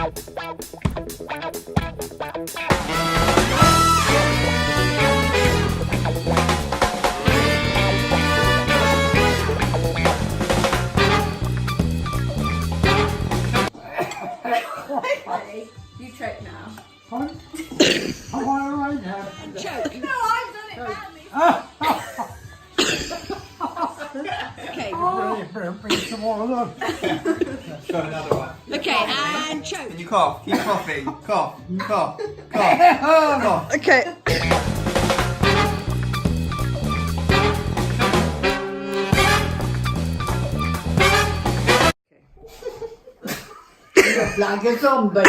You choke now. I'm on right now. Choke. No, I've done it badly. Okay. Bring some more of them. Got another one. Okay, and choke. And you cough. Keep coughing. Cough. Cough. Cough. Cough. Okay. Like a zombie.